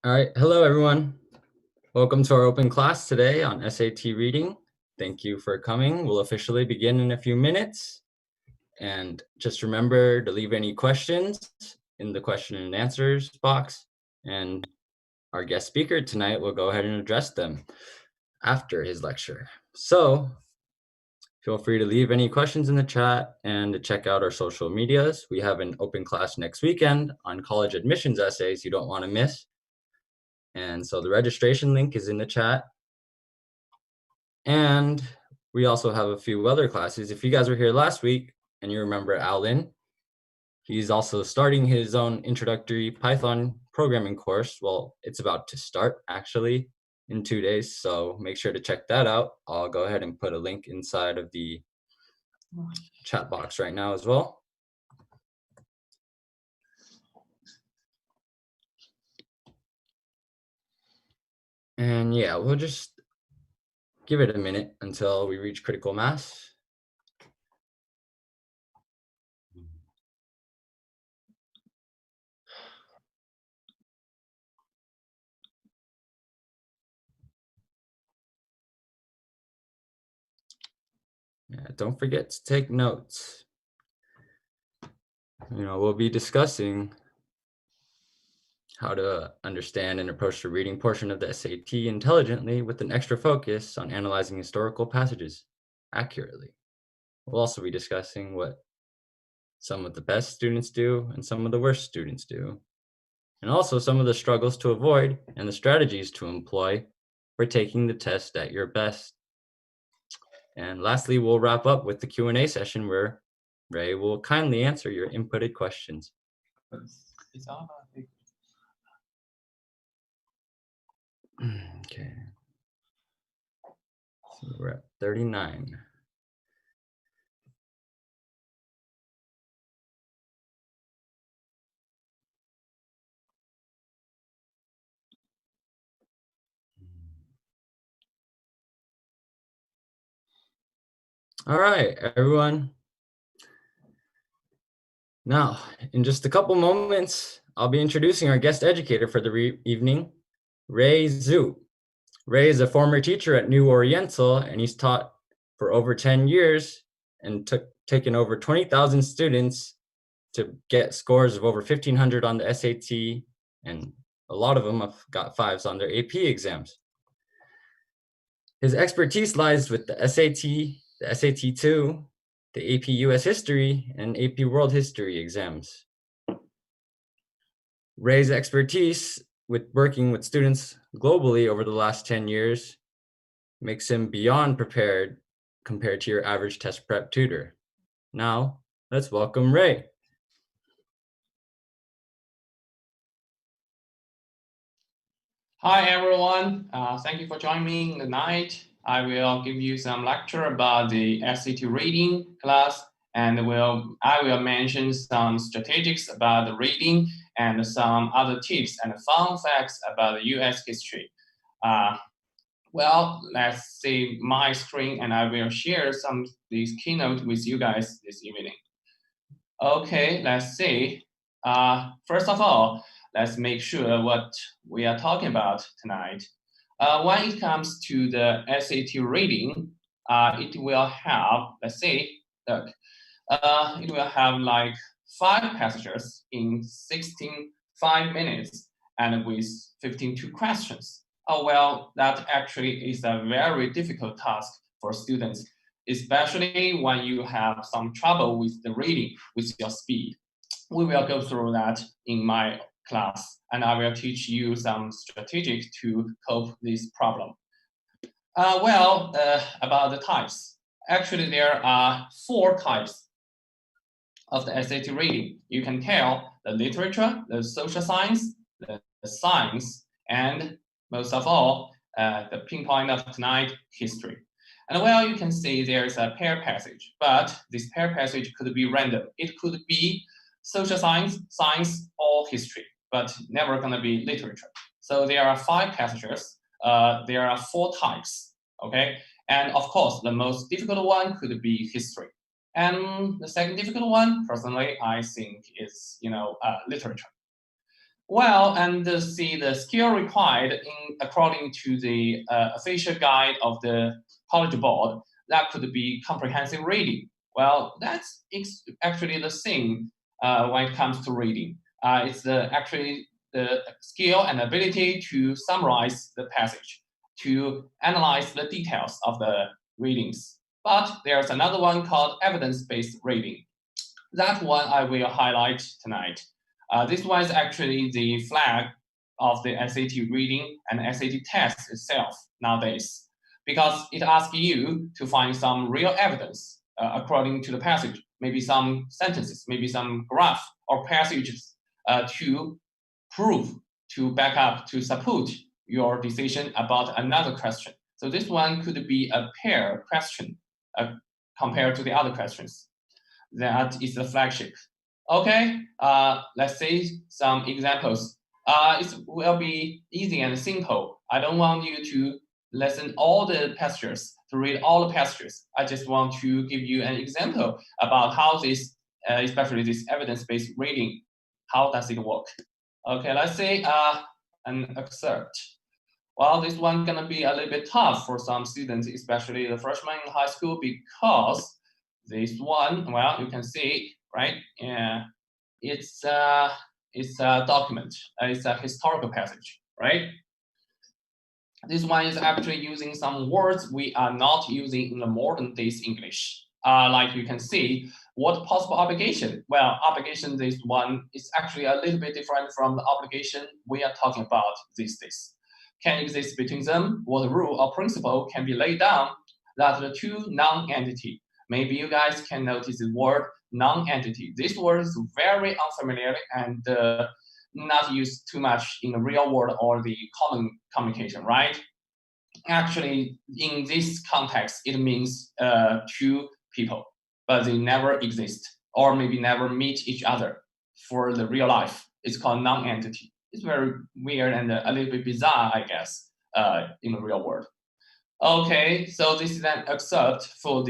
All right, hello everyone. Welcome to our open class today on SAT reading. Thank you for coming. We'll officially begin in a few minutes. And just remember to leave any questions in the question and answers box. And our guest speaker tonight will go ahead and address them after his lecture. So feel free to leave any questions in the chat and to check out our social medias. We have an open class next weekend on college admissions essays you don't want to miss. And so the registration link is in the chat. And we also have a few other classes. If you guys were here last week and you remember Alan, he's also starting his own introductory Python programming course. Well, it's about to start actually in 2 days. So make sure to check that out. I'll go ahead and put a link inside of the chat box right now as well. And yeah, we'll just give it a minute until we reach critical mass. Yeah, don't forget to take notes. We'll be discussing how to understand and approach the reading portion of the SAT intelligently with an extra focus on analyzing historical passages accurately. We'll also be discussing what some of the best students do and some of the worst students do, and also some of the struggles to avoid and the strategies to employ for taking the test at your best. And lastly, we'll wrap up with the Q&A session where Ray will kindly answer your inputted questions. Okay. So we're at 39. All right, everyone. Now, in just a couple moments, I'll be introducing our guest educator for the evening, Ray Zhu. Ray is a former teacher at New Oriental, and he's taught for over 10 years and taken over 20,000 students to get scores of over 1,500 on the SAT, and a lot of them have got 5s on their AP exams. His expertise lies with the SAT, the SAT2, the AP US History, and AP World History exams. Ray's expertise with working with students globally over the last 10 years makes him beyond prepared compared to your average test prep tutor. Now, let's welcome Ray. Hi everyone, thank you for joining me tonight. I will give you some lecture about the SAT reading class, and I will mention some strategies about the reading and some other tips and fun facts about the US history. Well, let's see my screen, and I will share these keynote with you guys this evening. Okay, let's see. First of all, let's make sure what we are talking about tonight. When it comes to the SAT reading, it will have, let's see, look, it will have like 5 passages in 5 minutes and with 52 questions. Oh, well, that actually is a very difficult task for students, especially when you have some trouble with the reading, with your speed. We will go through that in my class, and I will teach you some strategies to cope with this problem. About the types. Actually, there are 4 types of the SAT reading. You can tell the literature, the social science, the science, and most of all, the pinpoint of tonight, history. And well, you can see there's a pair passage, but this pair passage could be random. It could be social science, science, or history, but never gonna be literature. So there are 5 passages. There are 4 types, okay? And of course, the most difficult one could be history. And the second difficult one, personally, I think is literature. Well, and see the skill required according to the official guide of the College Board, that could be comprehensive reading. Well, that's actually the same when it comes to reading. It's actually the skill and ability to summarize the passage, to analyze the details of the readings. But there's another one called evidence-based reading. That one I will highlight tonight. This one is actually the flag of the SAT reading and SAT test itself nowadays, because it asks you to find some real evidence according to the passage, maybe some sentences, maybe some graph or passages to prove, to back up, to support your decision about another question. So this one could be a pair question compared to the other questions. That is the flagship. Okay, let's see some examples. It will be easy and simple. I don't want you to listen all the passages, to read all the passages. I just want to give you an example about how this, especially this evidence-based reading, how does it work? Okay, let's say an excerpt. Well, this one gonna be a little bit tough for some students, especially the freshmen in high school, because this one, well, you can see, right? It's a document. It's a historical passage, right? This one is actually using some words we are not using in the modern days English. Like you can see, what possible obligation? Well, obligation, this one is actually a little bit different from the obligation we are talking about these days. Can exist between them, what rule or principle can be laid down that the two non-entity. Maybe you guys can notice the word non-entity. This word is very unfamiliar and not used too much in the real world or the common communication, right? Actually, in this context, it means two people, but they never exist or maybe never meet each other for the real life. It's called non-entity. It's very weird and a little bit bizarre, I guess, in the real world. Okay, so this is an excerpt for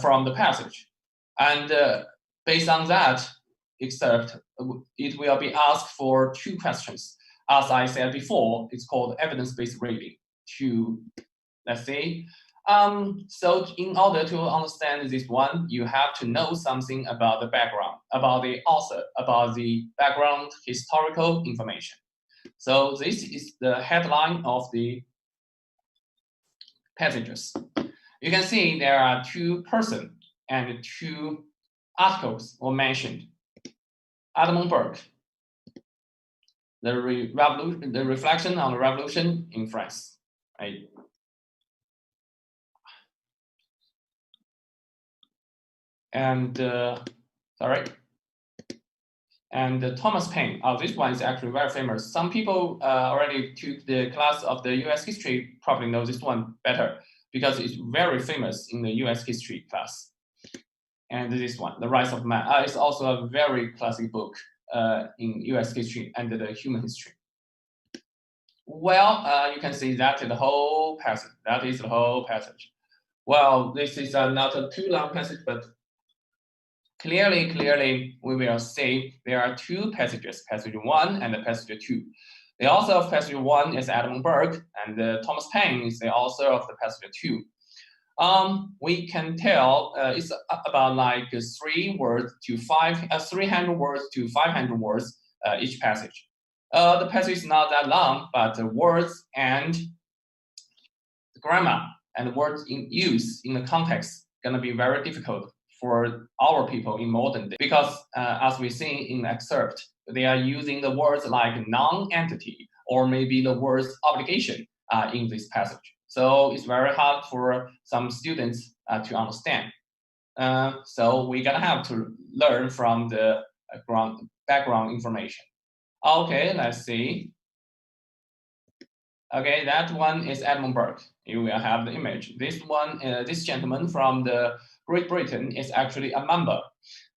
from the passage. And based on that excerpt, it will be asked for two questions. As I said before, it's called evidence-based reading. Let's see. So in order to understand this one, you have to know something about the background, about the author, about the background historical information. So this is the headline of the passages. You can see there are two persons and two articles were mentioned. Edmund Burke, the reflection on the revolution in France, right? And Thomas Paine. Oh, this one is actually very famous. Some people already took the class of the U.S. history probably know this one better because it's very famous in the U.S. history class. And this one, The Rise of Man, is also a very classic book in U.S. history and the human history. Well, you can see that is the whole passage. That is the whole passage. Well, this is not a too long passage, but clearly, we will see there are two passages, passage 1 and passage 2. The author of passage 1 is Edmund Burke, and Thomas Paine is the author of the passage 2. We can tell it's about like 300 words to 500 words each passage. The passage is not that long, but the words and the grammar and the words in use in the context gonna be very difficult for our people in modern day, because as we see in the excerpt, they are using the words like non-entity or maybe the words obligation in this passage. So it's very hard for some students to understand. So we're gonna have to learn from the background information. Okay, let's see. Okay, that one is Edmund Burke. You will have the image. This one, this gentleman from the Great Britain is actually a member,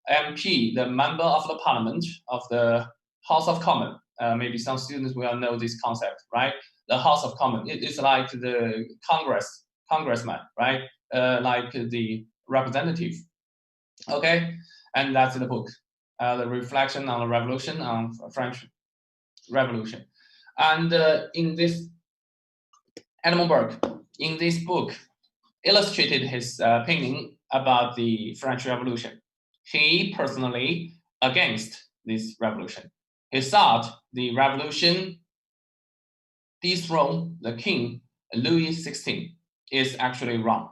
MP, the member of the Parliament of the House of Commons. Maybe some students will know this concept, right? The House of Commons. It's like the congressman, right? Like the representative. Okay, and that's the book, The Reflection on the Revolution on French. Revolution. And in this, Edmund Burke, in this book, illustrated his opinion about the French Revolution. He personally against this revolution. He thought the revolution dethroned the king Louis XVI is actually wrong.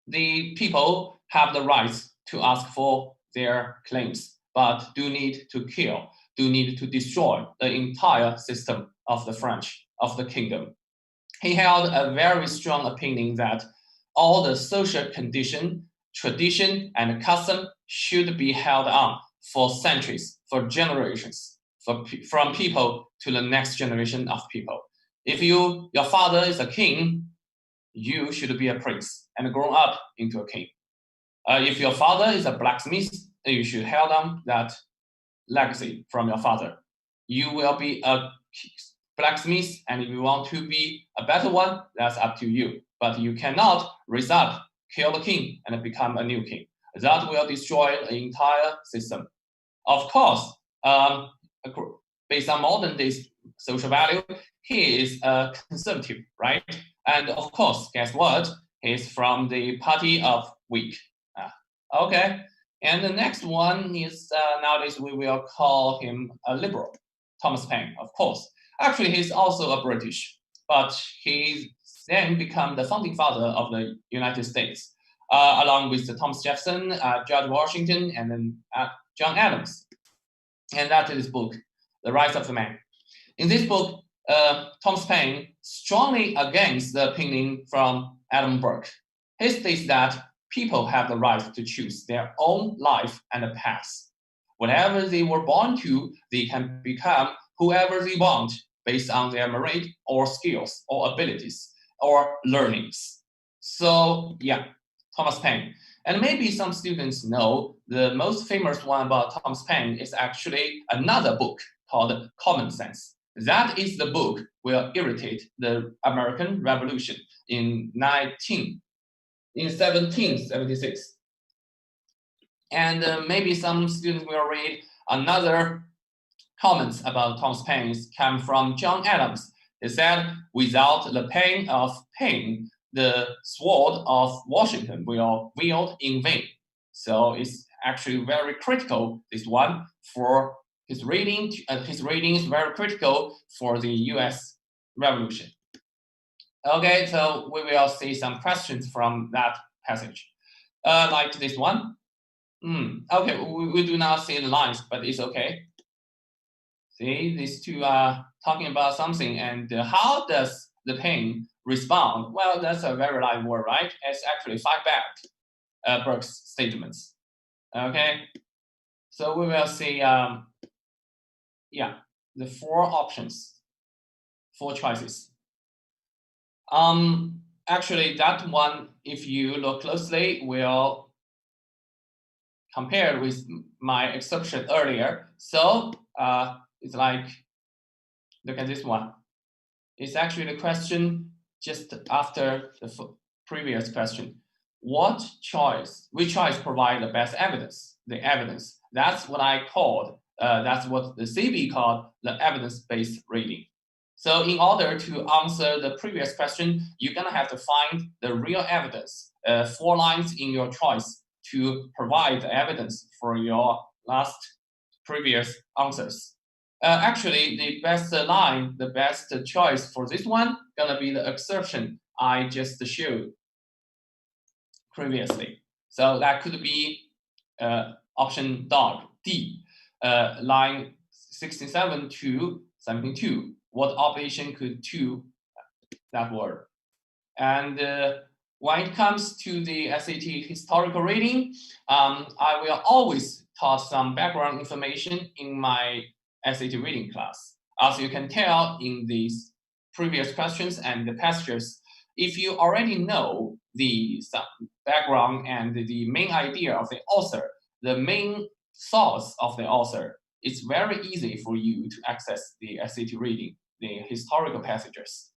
The people have the right to ask for their claims, but do need to kill, do need to destroy the entire system of the French, of the kingdom. He held a very strong opinion that all the social condition, tradition, and custom should be held on for centuries, for generations, from people to the next generation of people. If your father is a king, you should be a prince and grow up into a king. If your father is a blacksmith, you should hold on that legacy from your father. You will be a blacksmith, and if you want to be a better one, that's up to you. But you cannot rise up, kill the king, and become a new king. That will destroy the entire system. Of course, based on modern day social value, he is a conservative, right? And of course, guess what? He's from the party of weak. Okay. And the next one is nowadays we will call him a liberal, Thomas Paine, of course. Actually, he's also a British, but he then became the founding father of the United States, along with Thomas Jefferson, George Washington, and then John Adams. And that is his book, The Rise of the Man. In this book, Thomas Paine strongly against the opinion from Edmund Burke. He states that people have the right to choose their own life and path. Whatever they were born to, they can become whoever they want based on their merit or skills or abilities or learnings. So yeah, Thomas Paine. And maybe some students know the most famous one about Thomas Paine is actually another book called Common Sense. That is the book will irritate the American Revolution in 1776. And maybe some students will read another comments about Thomas Paine come from John Adams. He said, without the pain of Paine, the sword of Washington will wield in vain. So it's actually very critical, this one, for his reading. His reading is very critical for the US Revolution. Okay, so we will see some questions from that passage. Like this one. Okay, we do not see the lines, but it's okay. See, these two are talking about something, and how does the Paine respond? Well, that's a very live word, right? It's actually fight back Burke's statements. Okay, so we will see, the four options, four choices. Actually, that one, if you look closely, will compare with my exception earlier. So it's like, look at this one. It's actually the question just after the previous question. Which choice provide the best evidence? The evidence. That's what I called, that's what the CB called the evidence-based reading. So in order to answer the previous question, you're gonna have to find the real evidence, 4 lines in your choice to provide the evidence for your previous answers. Actually, the best line, the best choice for this one, gonna be the exception I just showed previously. So that could be option D, line 67 to 72. What operation could do that word? And when it comes to the SAT historical reading, I will always taught some background information in my SAT reading class. As you can tell in these previous questions and the passages, if you already know the background and the main idea of the author, the main source of the author, it's very easy for you to access the SAT reading, the historical passages.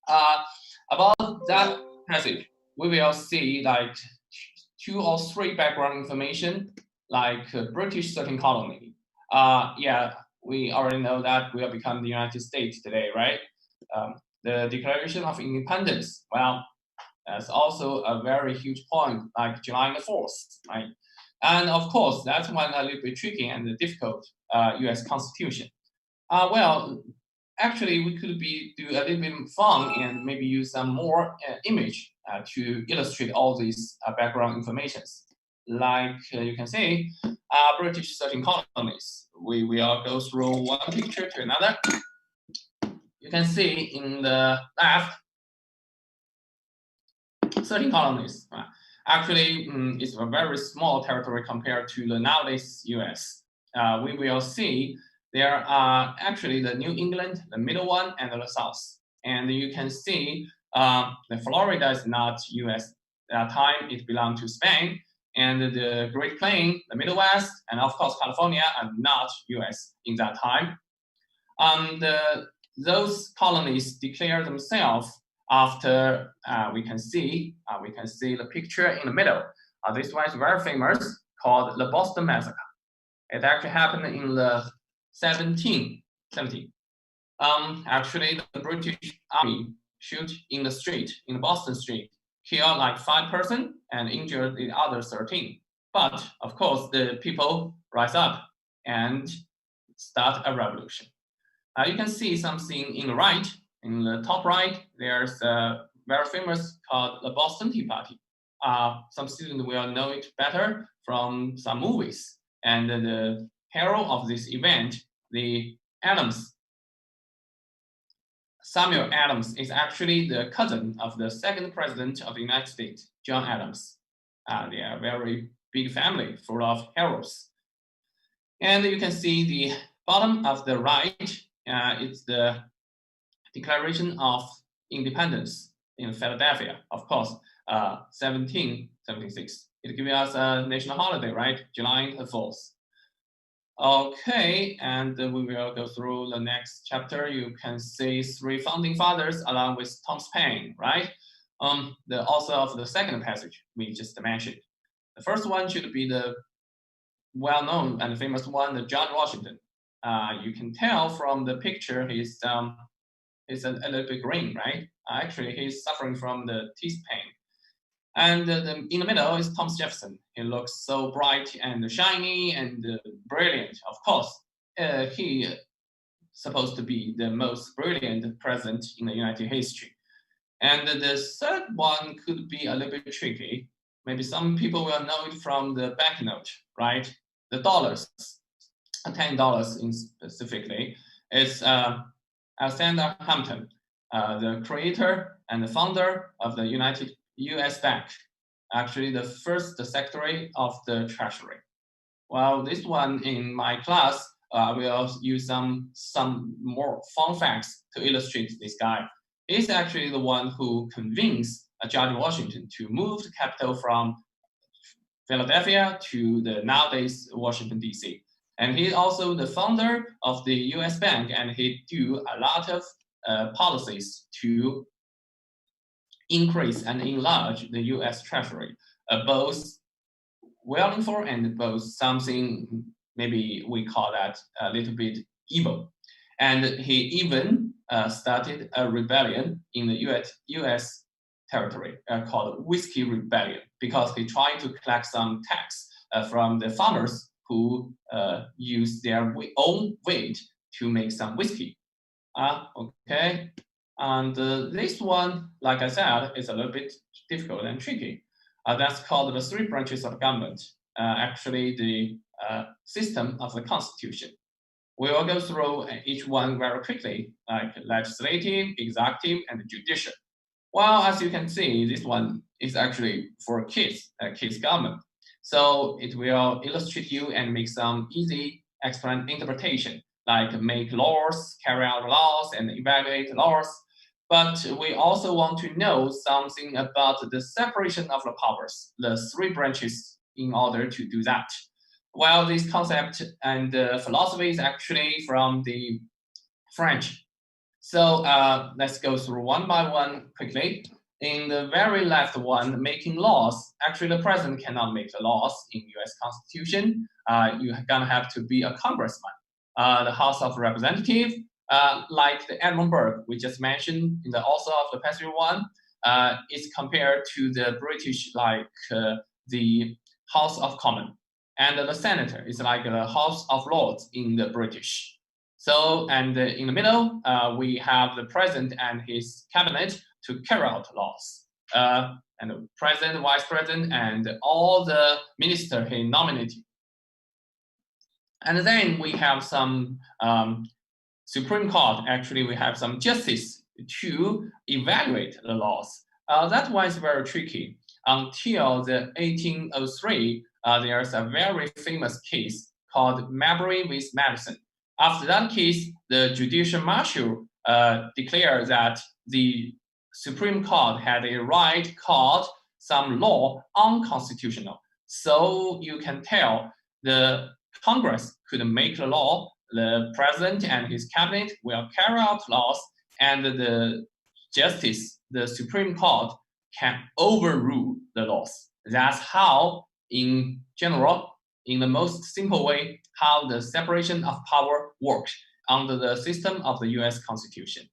About that passage, we will see like 2 or 3 background information, like British 13th colony. we already know that we have become the United States today, right? The Declaration of Independence, well, that's also a very huge point, like July the 4th, right? And of course, that's one a little bit tricky and difficult US Constitution. Well, actually, we could do a little bit fun and maybe use some more image to illustrate all these background informations. Like you can see, British 13 colonies. We will go through one picture to another. You can see in the left, 13 colonies. Actually, it's a very small territory compared to the nowadays US. We will see there are actually the New England, the middle one, and the South. And you can see the Florida is not US at that time, it belonged to Spain. And the Great Plains, the Middle West, and of course California are not US in that time. Those colonies declare themselves after we can see the picture in the middle. This one is very famous, called the Boston Massacre. It actually happened in the 1770. Actually, the British Army shoot in the street, in the Boston street, killed like 5 persons and injured the other 13. But of course, the people rise up and start a revolution. You can see something in the right, in the top right, there's a very famous called the Boston Tea Party. Some students will know it better from some movies. And the hero of this event, the Adams, Samuel Adams, is actually the cousin of the second president of the United States, John Adams. They are a very big family full of heroes. And you can see the bottom of the right, it's the Declaration of Independence in Philadelphia, of course, 1776. It gives us a national holiday, right? July the 4th. Okay, and we will go through the next chapter. You can see 3 founding fathers along with Thomas Paine, right? The author of the second passage we just mentioned. The first one should be the well-known and famous one, the George Washington. You can tell from the picture he's a little bit green, right? Actually, he's suffering from the teeth pain. And in the middle is Thomas Jefferson. He looks so bright and shiny and brilliant. Of course, he supposed to be the most brilliant president in the United history. And the third one could be a little bit tricky. Maybe some people will know it from the banknote, right? The dollars, $10 in specifically. It's Alexander Hamilton, the creator and the founder of the US Bank, actually the first secretary of the Treasury. Well, this one in my class, I will use some more fun facts to illustrate this guy. He's actually the one who convinced George Washington to move the capital from Philadelphia to the nowadays Washington, D.C. And he's also the founder of the US Bank, and he do a lot of policies to increase and enlarge the US Treasury, both well-informed and both something maybe we call that a little bit evil. And he even started a rebellion in the US territory called Whiskey Rebellion, because he tried to collect some tax from the farmers who use their own weight to make some whiskey. Okay. And this one, like I said, is a little bit difficult and tricky. That's called the 3 branches of government, actually the system of the Constitution. We will go through each one very quickly, like legislative, executive, and judicial. Well, as you can see, this one is actually for kids government. So it will illustrate you and make some easy interpretation, like make laws, carry out laws, and evaluate laws. But we also want to know something about the separation of the powers, the 3 branches, in order to do that. Well, this concept and philosophy is actually from the French. So let's go through one by one quickly. In the very left one, making laws. Actually, the president cannot make the laws in US Constitution. You're gonna have to be a congressman. the House of Representatives, like the Edmund Burke we just mentioned in the author of the Pacific one, is compared to the British, like the House of Commons, and the Senator is like the House of Lords in the British. So, and in the middle, we have the president and his cabinet to carry out laws. And the president, vice president, and all the minister he nominated. And then we have some Supreme Court. Actually, we have some justice to evaluate the laws. That one is very tricky. Until the 1803, there's a very famous case called Marbury v. Madison. After that case, the judicial marshal declared that the Supreme Court had a right called some law unconstitutional. So you can tell the Congress could make the law, the president and his cabinet will carry out laws, and the justice, the Supreme Court, can overrule the laws. That's how, in general, in the most simple way, how the separation of power works under the system of the US Constitution.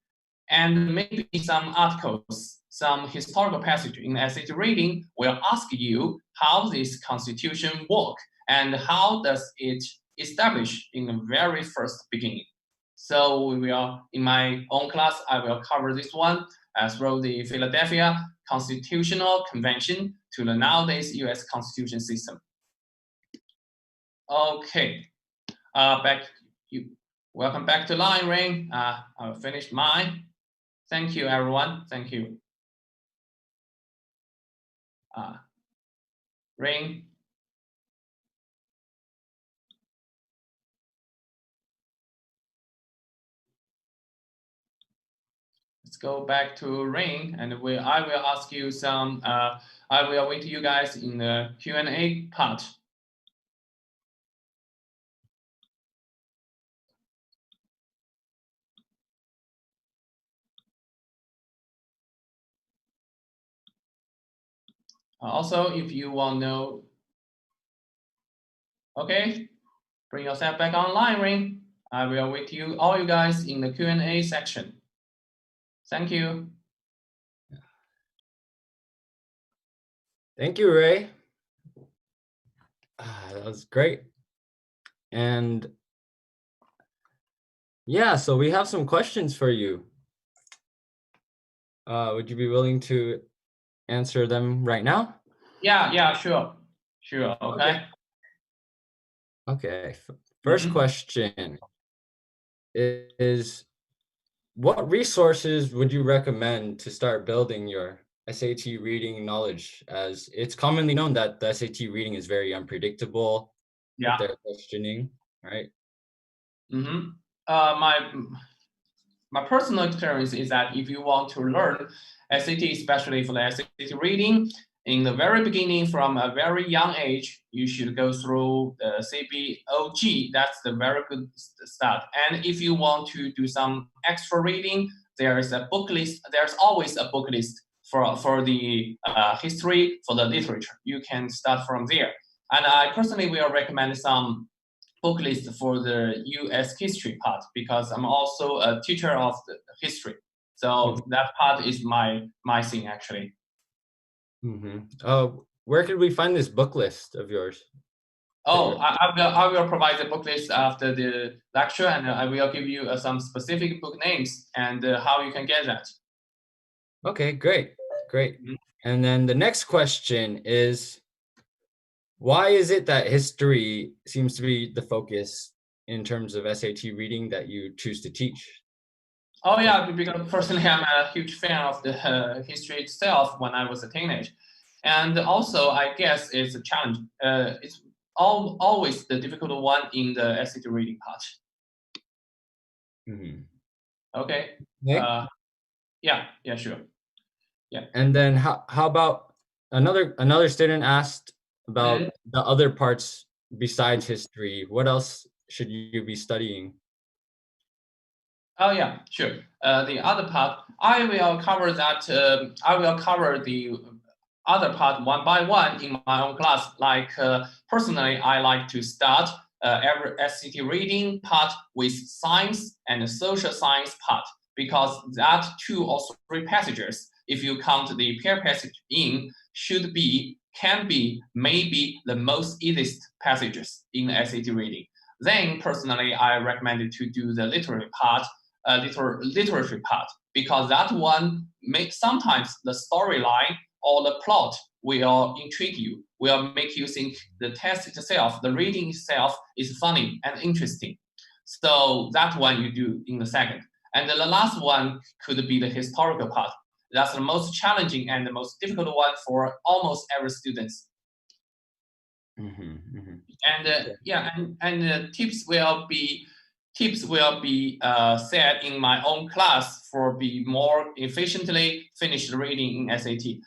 And maybe some articles, some historical passage in SAT reading will ask you how this constitution works and how does it establish in the very first beginning. So we will, in my own class, I will cover this one as well, the Philadelphia Constitutional Convention to the nowadays US Constitution system. Okay, welcome back to line, Ring. I'll finish mine. Thank you, everyone. Thank you. Ring. Let's go back to Ring, and I will ask you some. I will wait you guys in the Q&A part. Also, if you want to know, okay, bring yourself back online, Ring. I will wait you all you guys in the Q&A section. Thank you. Thank you, Ray. That was great. And yeah, so we have some questions for you. Would you be willing to answer them right now? Yeah, sure. Okay. Okay. First question is, what resources would you recommend to start building your SAT reading knowledge, as it's commonly known that the SAT reading is very unpredictable with their questioning, right? My personal experience is that if you want to learn SAT, especially for the SAT reading, in the very beginning, from a very young age, you should go through the CBOG. That's the very good start. And if you want to do some extra reading, there is a book list. There's always a book list for the history, for the literature. You can start from there. And I personally will recommend some book list for the US history part, because I'm also a teacher of the history. So that part is my thing, actually. Where could we find this book list of yours? I will provide the book list after the lecture, and I will give you some specific book names and how you can get that. Okay, great. And then the next question is, why is it that history seems to be the focus in terms of SAT reading that you choose to teach? Oh yeah, because personally I'm a huge fan of the history itself when I was a teenager. And also, I guess it's a challenge. It's always the difficult one in the SAT reading part. Okay. Yeah, sure. Yeah. And then how about another student asked about the other parts besides history? What else should you be studying? Oh yeah, sure. The other part, I will cover that. I will cover the other part one by one in my own class. Like personally, I like to start every SAT reading part with science and social science part, because that 2 or 3 passages, if you count the pair passage in, can be maybe the most easiest passages in the SAT reading. Then personally, I recommend to do the literary part, literature part, because that one makes sometimes the storyline or the plot will intrigue you, will make you think the text itself, the reading itself is funny and interesting. So that one you do in the second. And the last one could be the historical part. That's the most challenging and the most difficult one for almost every student. And tips will be said in my own class for be more efficiently finished reading in SAT.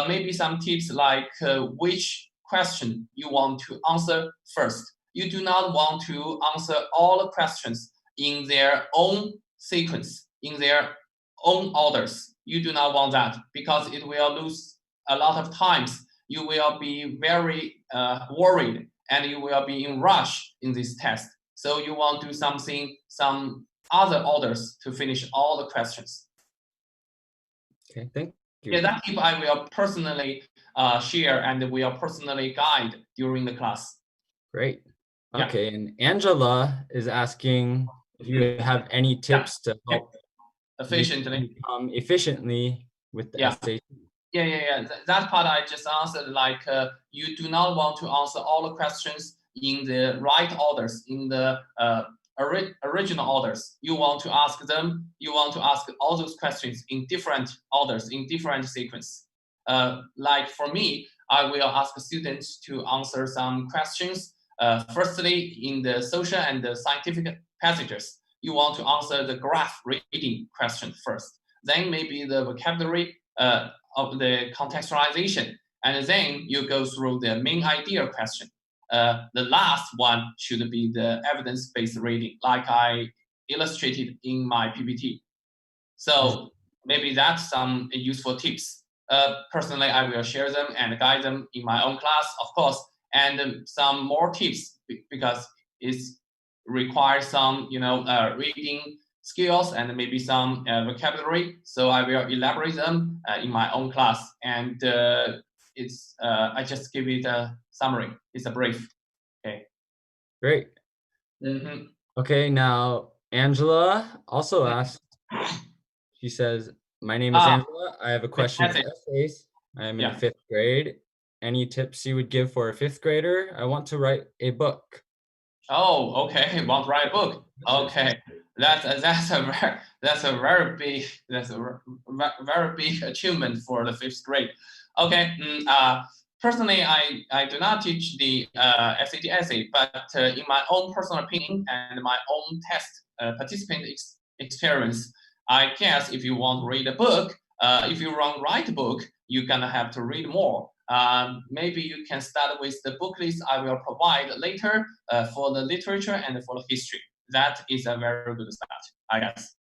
Maybe some tips like which question you want to answer first. You do not want to answer all the questions in their own sequence, in their own orders. You do not want that, because it will lose a lot of times. You will be very worried, and you will be in rush in this test. So you want to do some other orders to finish all the questions. Okay, thank you. Yeah, that tip I will personally share and will personally guide during the class. Great. Okay, and Angela is asking if you have any tips to help efficiently with the SAT. Yeah. That part I just answered, like you do not want to answer all the questions in the right orders, in the original orders. You want to ask all those questions in different orders, in different sequence. Like for me, I will ask students to answer some questions. Firstly, in the social and the scientific passages, you want to answer the graph reading question first. Then maybe the vocabulary of the contextualization, and then you go through the main idea question. The last one should be the evidence-based reading, like I illustrated in my PPT. So maybe that's some useful tips. Personally, I will share them and guide them in my own class, of course, and some more tips because it requires some, reading skills and maybe some vocabulary. So I will elaborate them in my own class. And I just give it a summary. It's a brief. Okay. Great. Okay, now Angela also asked, she says, my name is Angela. I have a question for essays. I am in 5th grade. Any tips you would give for a 5th grader? I want to write a book. Oh, okay. Want to write a book? Okay, that's a very big achievement for the 5th grade. Okay. Personally, I do not teach the SAT essay, but in my own personal opinion and my own test participant experience, I guess if you want to read a book, if you want to write a book, you're gonna have to read more. Maybe you can start with the book list I will provide later for the literature and for the history. That is a very good start, I guess.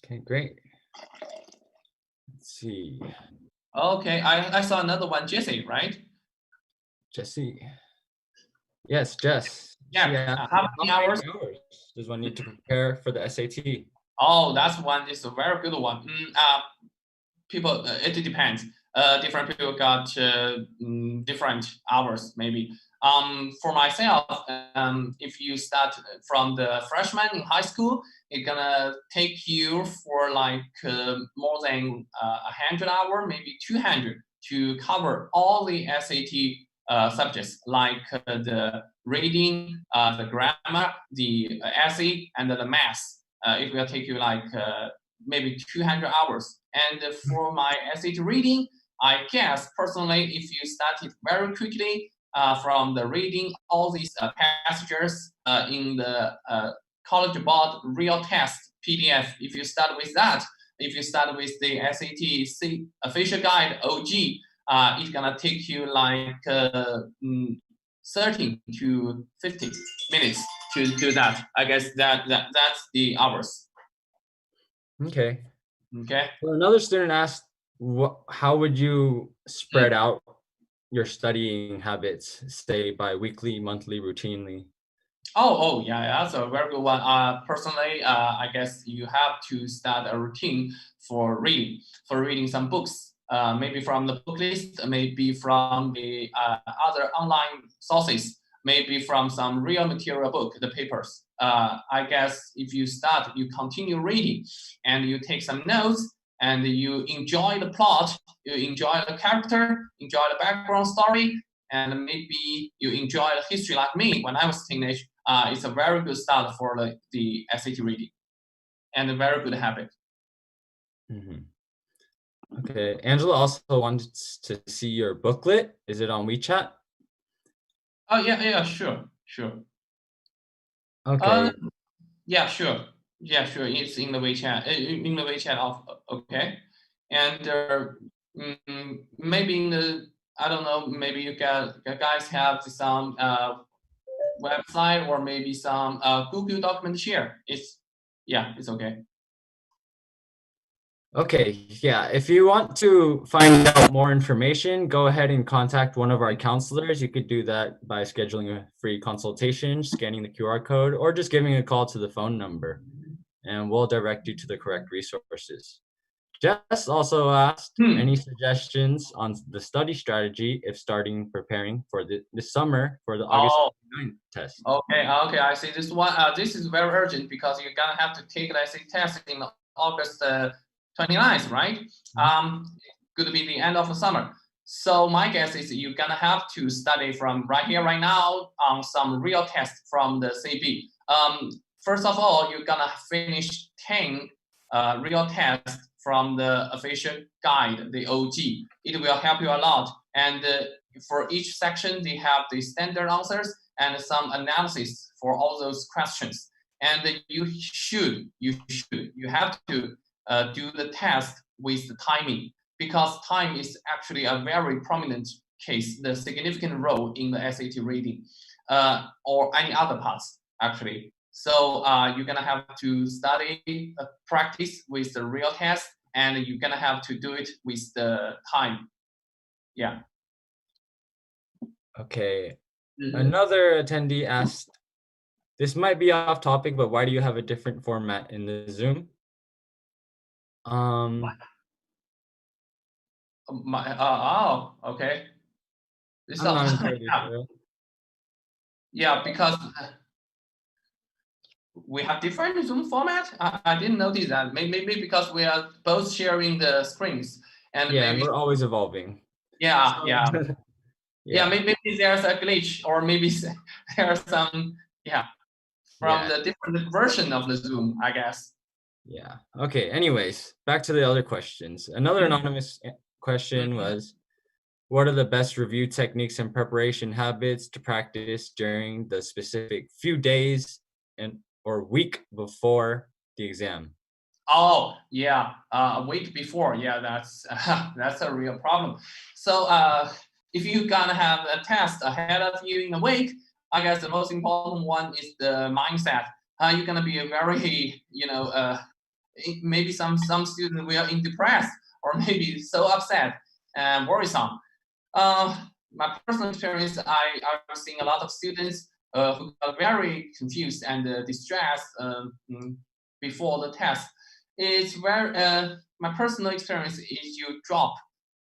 Okay, great. Let's see. Okay, I saw another one, Jesse, right? Jesse. Yes, Jess. Yeah. How many hours does one need to prepare for the SAT? Oh, that's one. It's a very good one. People, it depends. Different people got different hours, maybe. For myself, if you start from the freshman in high school, it's gonna take you for like more than 100 hours, maybe 200, to cover all the SAT subjects, like the reading, the grammar, the essay, and the math. It will take you like maybe 200 hours. And for my SAT reading, I guess personally, if you started very quickly from the reading all these passages in the College Board real test PDF, if you start with that, if you start with the SAT official guide OG, it's gonna take you like 30 to 50 minutes to do that. I guess that's the hours. Okay. Okay. Well, another student asked, how would you spread out your studying habits, say bi-weekly, monthly, routinely? Yeah, that's a very good one. Personally, I guess you have to start a routine for reading some books, maybe from the book list, maybe from the other online sources, maybe from some real material book, the papers. I guess if you start, you continue reading, and you take some notes, and you enjoy the plot, you enjoy the character, enjoy the background story, and maybe you enjoy the history like me when I was teenage. It's a very good start for the SAT reading and a very good habit. Mhm. Okay. Angela also wants to see your booklet. Is it on WeChat? Oh yeah, sure. Uh, Okay. yeah, sure. Yeah, sure. It's in the WeChat. In the WeChat of okay, and maybe in the I don't know. Maybe you guys have some website or maybe some Google document share. It's okay. Okay, yeah. If you want to find out more information, go ahead and contact one of our counselors. You could do that by scheduling a free consultation, scanning the QR code, or just giving a call to the phone number, and we'll direct you to the correct resources. Jess also asked Hmm. any suggestions on the study strategy if starting preparing for this summer for the August Oh, 29th test. okay. I see this one. This is very urgent because you're gonna have to take the essay test in August 29th, right? Mhm. Could be the end of the summer. So my guess is you're gonna have to study from right here, right now, on some real tests from the CB. First of all, you're gonna finish 10 real tests from the official guide, the OG. It will help you a lot. And for each section, they have the standard answers and some analysis for all those questions. And you have to do the test with the timing because time is actually a very prominent case, the significant role in the SAT reading or any other parts actually. So you're gonna have to study, practice with the real test, and you're gonna have to do it with the time. Yeah. Okay. Mhm. Another attendee asked, this might be off topic, but why do you have a different format in the Zoom? Um, Okay. This I'm of not entirely yeah, sure. yeah, because we have different Zoom format. I didn't notice that. Maybe because we are both sharing the screens, and Yeah, and maybe we're always evolving. yeah, So, yeah, yeah. yeah, Maybe there's a glitch, or maybe there's some yeah from yeah, the different version of the Zoom, I guess. yeah. Okay, anyways, back to the other questions. Another Mhm, anonymous question mhm. was, what are the best review techniques and preparation habits to practice during the specific few days and or week before the exam? Oh, yeah, a week before, yeah, that's that's a real problem. So if you're gonna have a test ahead of you in a week, I guess the most important one is the mindset. You're gonna be a very, maybe some students will in depressed or maybe so upset and worrisome. My personal experience, I've seen a lot of students who are very confused and distressed before the test. It's very my personal experience is you drop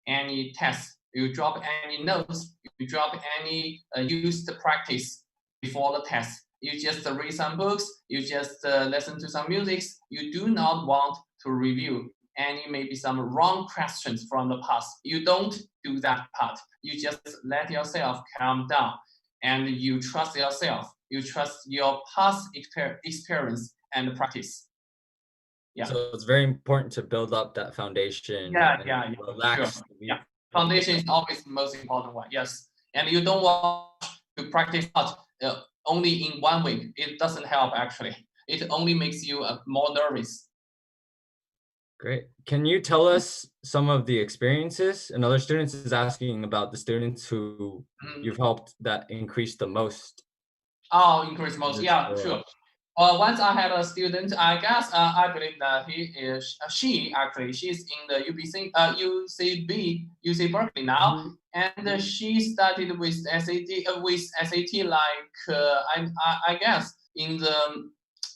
any test, you drop any notes, you drop any used practice before the test. You just read some books, you just listen to some music. You do not want to review any maybe some wrong questions from the past. You don't do that part. You just let yourself calm down and you trust yourself. You trust your past experience and practice. Yeah. So it's very important to build up that foundation and Yeah. Sure. relax the Yeah. week Foundation before. is always the most important one. Yes. And you don't want to practice hard only in 1 week. It doesn't help actually. It only makes you more nervous. Great. Can you tell us some of the experiences? Another student is asking about the students who Mhm. you've helped that increase the most Oh, increase in most. their Yeah, score. sure. Once I had a student, I guess I believe that she actually she's in the UBC UC Berkeley now, Mhm. and she started with SAT like I guess in the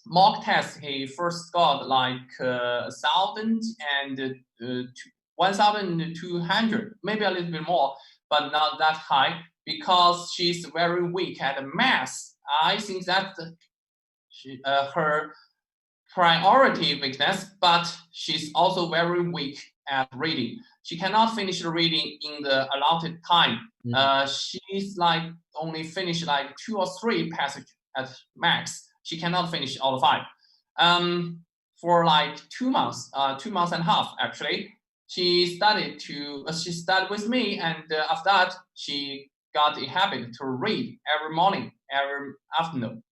mock test he first scored like 1,200, maybe a little bit more, but not that high because she's very weak at math. I think that her priority weakness, but she's also very weak at reading. She cannot finish the reading in the allotted time. She's like only finish like 2 or 3 passages at max. She cannot finish all 5. For like 2 months, 2 months and a half actually, she studied with me, and after that she got a habit to read every morning, every afternoon,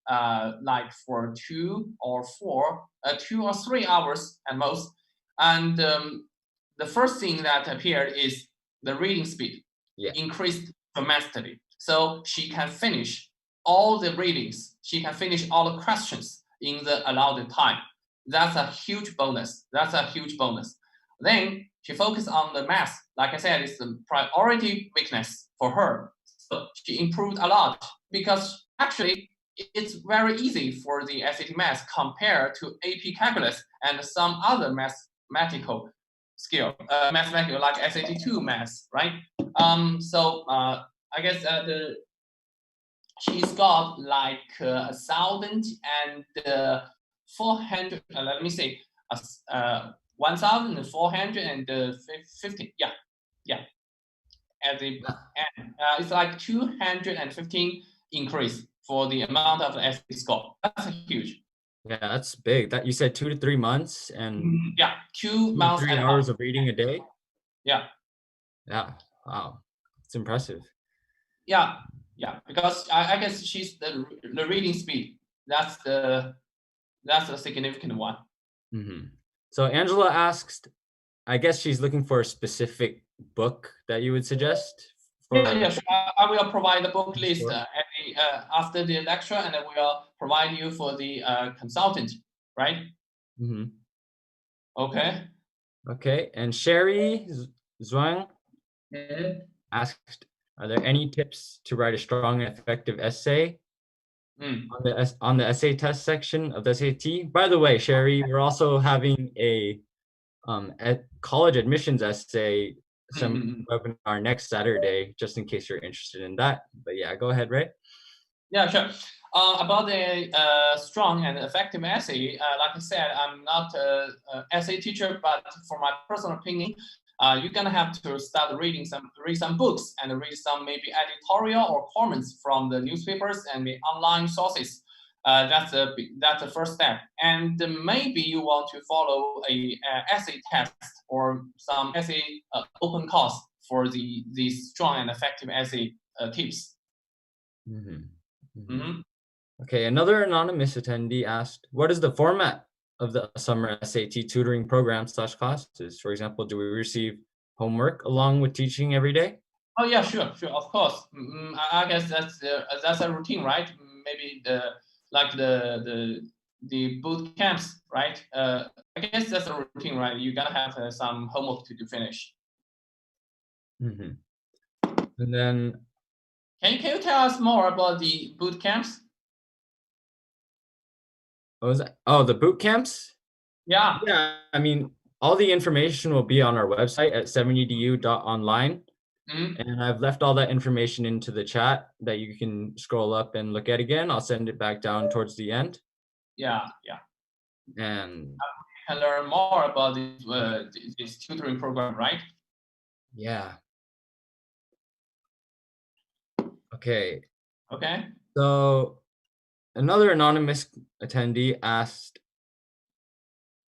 like for 2 or 3 hours at most. And the first thing that appeared is the reading speed increased dramatically. So she can finish all the readings. She can finish all the questions in the allowed time. That's a huge bonus. Then she focused on the math. Like I said, it's the priority weakness for her. So she improved a lot because actually it's very easy for the SAT math compared to AP calculus and some other mathematical skill, mathematical like SAT2 math, right? So I guess she's got like 1,400. Let me see, 1,450. Yeah. At the end, it's like 215 increase for the amount of the SAT score. That's huge. Yeah, that's big. That you said 2 to 3 months and 2 months 3 and hours of reading a day. Yeah. Wow, it's impressive. Yeah, because I guess she's the reading speed. That's the significant one. So Angela asks, I guess she's looking for a specific book that you would suggest. Yeah, sure. I will provide the book list after the lecture, and I will provide you for the consultant, right? Okay. And Sherry Zhuang asked, are there any tips to write a strong and effective essay on the essay test section of the SAT? By the way, Sherry, we're also having a college admissions essay webinar next Saturday, just in case you're interested in that. But yeah, go ahead, Ray. Yeah, sure. About the strong and effective essay, like I said, I'm not an essay teacher, but for my personal opinion, you're gonna have to start read some books and read some maybe editorial or comments from the newspapers and the online sources. That's the first step. And maybe you want to follow a essay test or some essay open course for the strong and effective essay tips. Okay, another anonymous attendee asked, what is the format of the summer SAT tutoring program / classes? For example, do we receive homework along with teaching every day? Oh yeah, sure, of course. I guess that's a routine, right? Maybe the boot camps, right? I guess that's a routine, right? You gotta have some homework to finish. And then, can you tell us more about the boot camps? What was that? Oh, the boot camps? Yeah. Yeah, I mean, all the information will be on our website at 7edu.online. And I've left all that information into the chat that you can scroll up and look at again. I'll send it back down towards the end. Yeah. And you can learn more about this tutoring program, right? Yeah. Okay. Okay. So another anonymous attendee asked,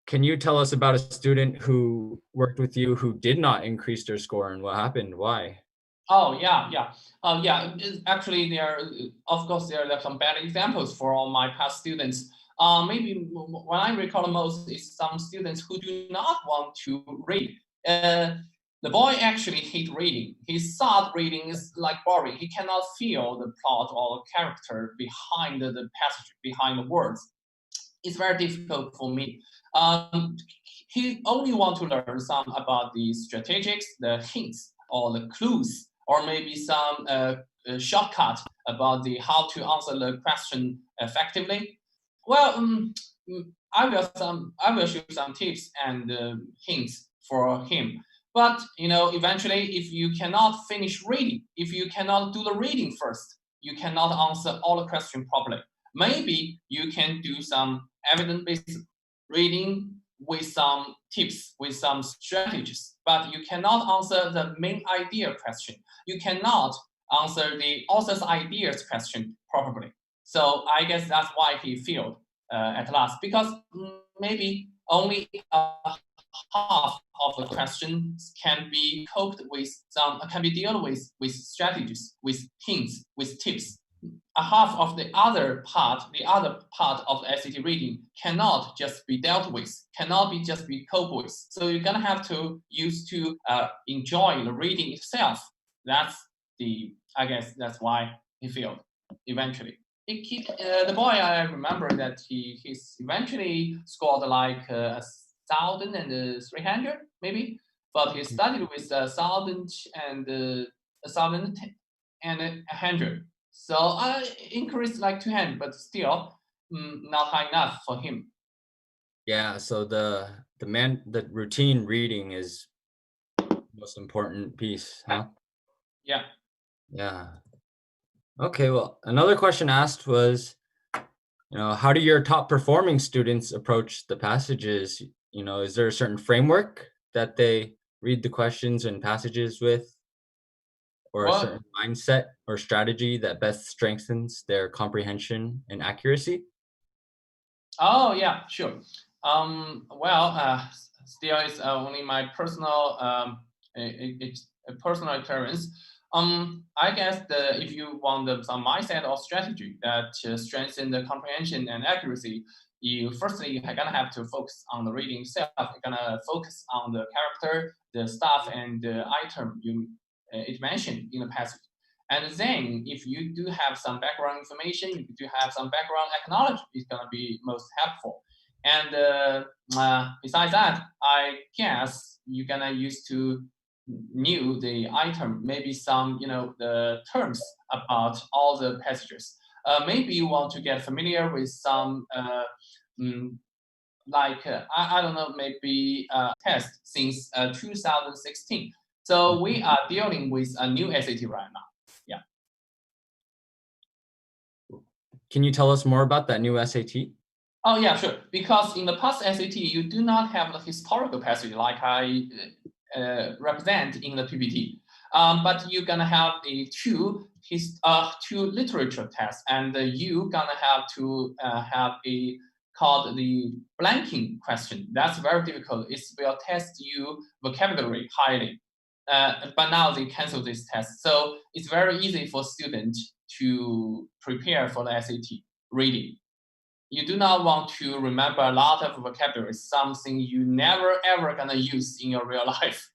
can you tell us about a student who worked with you who did not increase their score and what happened? Why? Oh, yeah. Actually, of course, there are some bad examples for all my past students. Maybe what I recall most is some students who do not want to read. The boy actually hate reading. He thought reading is like boring. He cannot feel the plot or the character behind the passage, behind the words. It's very difficult for me. He only want to learn some about the strategics, the hints, or the clues, or maybe some shortcut about how to answer the question effectively. Well, I will show some tips and hints for him. But eventually, if you cannot finish reading, if you cannot do the reading first, you cannot answer all the questions properly. Maybe you can do some evidence-based reading with some tips, with some strategies, but you cannot answer the main idea question. You cannot answer the author's ideas question properly. So I guess that's why he failed at last, because maybe only half of the questions can be coped with can be dealt with strategies, with hints, with tips. A half of the other part of the SAT reading cannot just be dealt with, cannot be just be coped with. So you're gonna have to enjoy the reading itself. I guess that's why he failed eventually. The boy, I remember that he's eventually scored like 1,300 maybe, but he studied with 1,000 and 1,100. So I increased like 200, but still not high enough for him. Yeah, so the routine reading is the most important piece, huh? Yeah. Yeah. Okay, well, another question asked was, how do your top performing students approach the passages? Is there a certain framework that they read the questions and passages with, or a Well, certain mindset or strategy that best strengthens their comprehension and accuracy? oh yeah, sure. Well, still it's only my personal personal experience. I guess if you want some mindset or strategy that strengthen the comprehension and accuracy, you're gonna have to focus on the reading itself. You're gonna focus on the character, the stuff, and the item it mentioned in the passage. And then, if you do have some background information, if you do have some background acknowledgement, it's gonna be most helpful. And besides that, I guess you're gonna use to knew the item, maybe some, the terms about all the passages. Maybe you want to get familiar with some, I don't know, maybe test since 2016. So we are dealing with a new SAT right now. Yeah. Can you tell us more about that new SAT? Oh yeah, sure. Because in the past SAT, you do not have the historical passage like I represent in the PPT. But you're gonna have two literature tests, and you gonna have to have a called the blanking question. That's very difficult. It will test you vocabulary highly. But now they cancel this test, so it's very easy for students to prepare for the SAT reading. You do not want to remember a lot of vocabulary, something you never ever gonna use in your real life.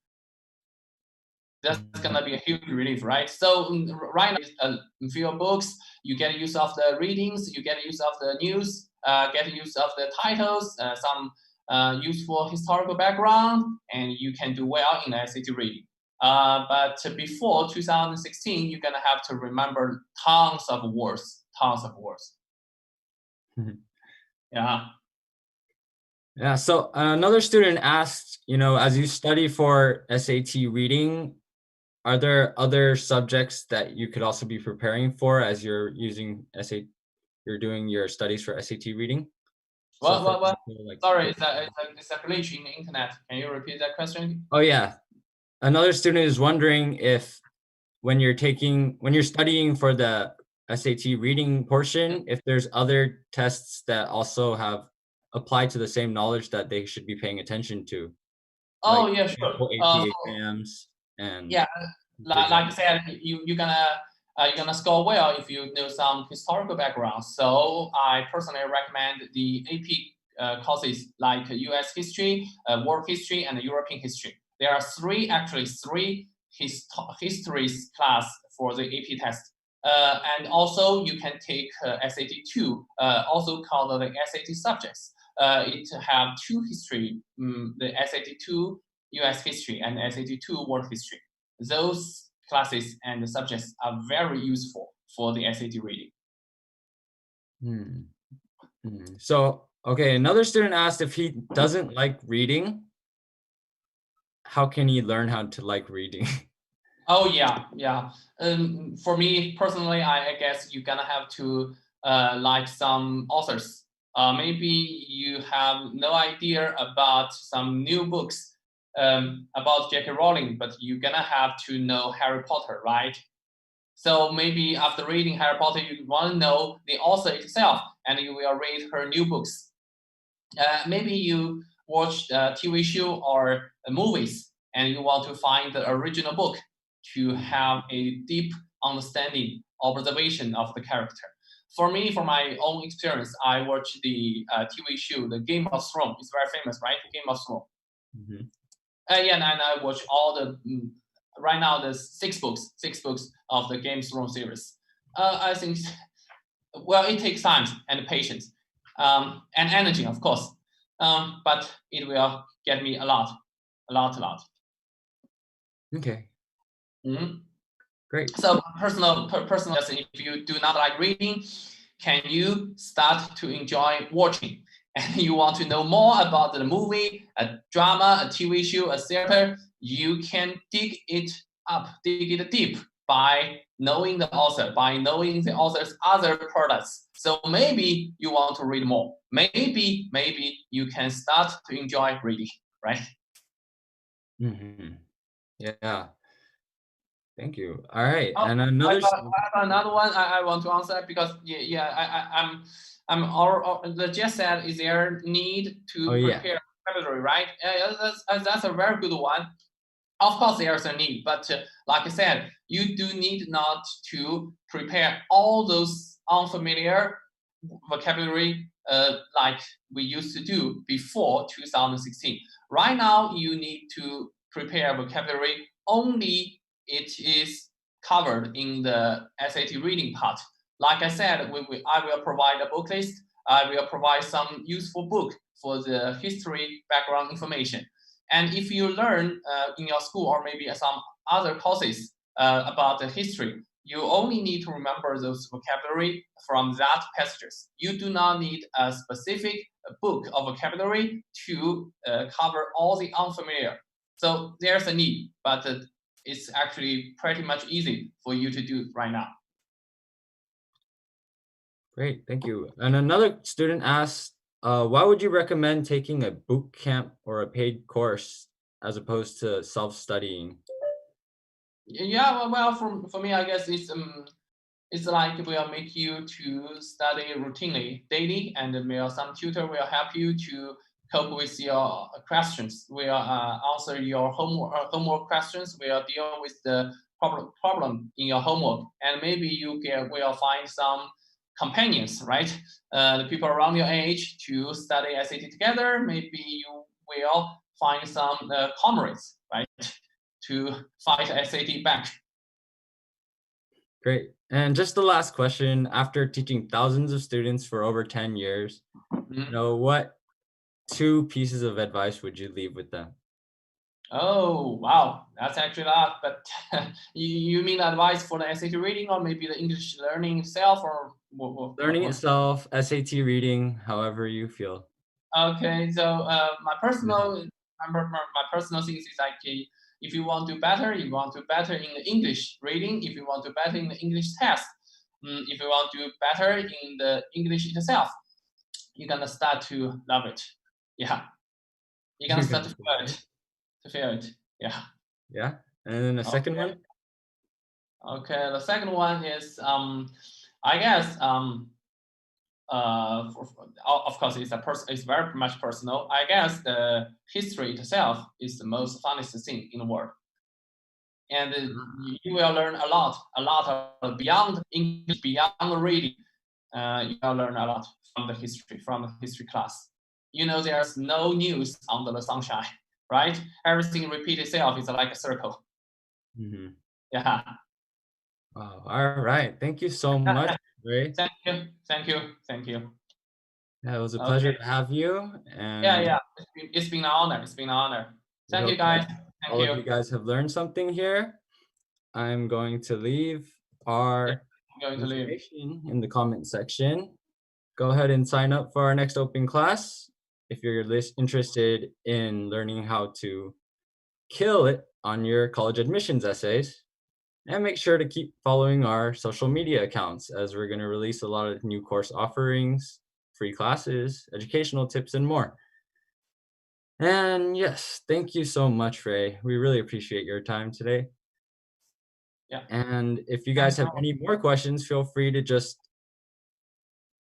That's gonna be a huge relief, right? So right now, few books, you get use of the readings, you get use of the news, get use of the titles, some useful historical background, and you can do well in the SAT reading. But before 2016, you're gonna have to remember tons of words, tons of words. Yeah. Yeah, so another student asked, as you study for SAT reading, are there other subjects that you could also be preparing for as you're using you're doing your studies for SAT reading? So for What? example, like, Sorry, it's a glitch in the internet. Can you repeat that question? oh yeah, another student is wondering if when you're studying for the SAT reading portion, if there's other tests that also have applied to the same knowledge that they should be paying attention to, Oh like yeah, sure. example AP exams and Yeah, like vision. I said, you're gonna score well if you know some historical background. So I personally recommend the AP courses like U.S. history, world history, and European history. There are three histories class for the AP test. And also you can take SAT 2, also called the SAT subjects. It have two history, the SAT 2 U.S. history and SAT 2 world history. Those classes and subjects are very useful for the SAT reading. Hmm. So, okay, another student asked if he doesn't like reading, how can he learn how to like reading? Oh yeah, yeah. For me personally, I guess you're gonna have to like some authors. Maybe you have no idea about some new books about J.K. Rowling, but you're gonna have to know Harry Potter, right? So maybe after reading Harry Potter, you want to know the author itself, and you will read her new books. Maybe you watch a TV show or movies, and you want to find the original book to have a deep understanding, observation of the character. For me, for my own experience, I watched the TV show, The Game of Thrones. It's very famous, right? The Game of Thrones. Mhm. Yeah, and I watch all the right now there's six books of the Game of Thrones series. I think well, it takes time and patience and energy, of course, but it will get me a lot, a lot, a lot. Okay, Mhm. great. So personal lesson, if you do not like reading, can you start to enjoy watching? And you want to know more about the movie, a drama, a TV show, a theater, you can dig it up, dig it deep by knowing the author, by knowing the author's other products. So maybe you want to read more. Maybe you can start to enjoy reading, right? Mhm. Yeah, thank you. All right, Oh, and I another. have, I have another one I want to answer because I'm all the just said is there need Oh to yeah. prepare vocabulary, right? That's a very good one. Of course, there's a need, but like I said, you do need not to prepare all those unfamiliar vocabulary like we used to do before 2016. Right now, you need to prepare vocabulary only it is covered in the SAT reading part. Like I said, I will provide a book list. I will provide some useful book for the history background information. And if you learn in your school or maybe some other courses about the history, you only need to remember those vocabulary from that passages. You do not need a specific book of vocabulary to cover all the unfamiliar. So there's a need, but it's actually pretty much easy for you to do right now. Great, thank you. And another student asked, why would you recommend taking a boot camp or a paid course as opposed to self-studying? Yeah, well, for me, I guess it's like will make you to study routinely daily, and will some tutor will help you to cope with your questions, will answer your homework questions, will deal with the problem in your homework, and maybe will find some companions, right? The people around your age to study SAT together. Maybe you will find some comrades, right, to fight SAT back. Great. And just the last question, after teaching thousands of students for over 10 years, Mhm. what two pieces of advice would you leave with them? Oh, wow. That's actually a lot. But you mean advice for the SAT reading or maybe the English learning itself or Learning what? itself, SAT reading, however you feel. Okay, so my Yeah. personal my personal things is like if you want to better, if you want to better in the English reading, if you want to better in the English test, if you want to better in the English itself, you're gonna start to love it. Yeah, you're gonna You're start gonna to say feel it. it, to feel it. Yeah. Yeah. And then the second Okay. one? Okay, the second one is I guess of course it's very much personal. I guess the history itself is the most funnest thing in the world, and you will learn a lot of beyond English, beyond reading. You will learn a lot from the history class. You know, there's no news under the sunshine, right? Everything repeats itself. It's like a circle. Mhm. Yeah. Wow. All right. Thank you so much, Ray. Thank you. Thank you. Thank you. Yeah, it was a pleasure Okay. to have you, Yeah, and yeah. It's been an honor. It's been an honor. we Thank you, hope that guys. Thank all of you. you guys have learned something here. I'm going to leave our I'm going to leave. information in the comment section. Go ahead and sign up for our next open class if you're interested in learning how to kill it on your college admissions essays. And make sure to keep following our social media accounts as we're going to release a lot of new course offerings, free classes, educational tips, and more. And yes, thank you so much, Ray. We really appreciate your time today. Yeah. And if you guys Thanks, have any more questions, feel free to just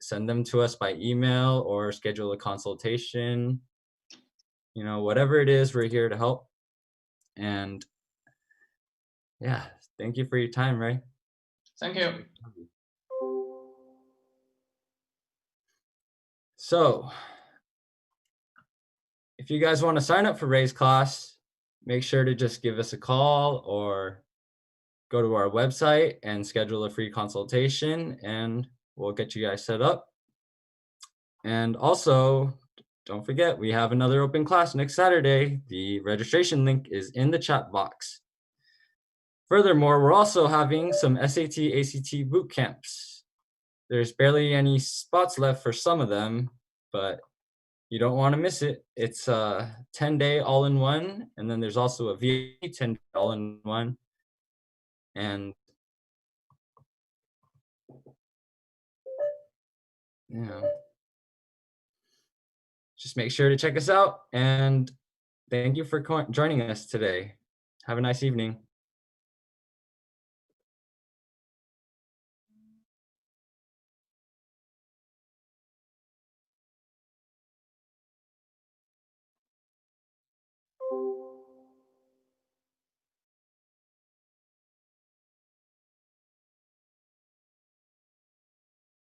send them to us by email or schedule a consultation. Whatever it is, we're here to help. And yeah, thank you for your time, Ray. Thank you. So, if you guys want to sign up for Ray's class, make sure to just give us a call or go to our website and schedule a free consultation, and we'll get you guys set up. And also, don't forget, we have another open class next Saturday. The registration link is in the chat box. Furthermore, we're also having some SAT, ACT boot camps. There's barely any spots left for some of them, but you don't want to miss it. It's a 10-day all-in-one, and then there's also a VIP 10-day all-in-one. And just make sure to check us out. And thank you for joining us today. Have a nice evening.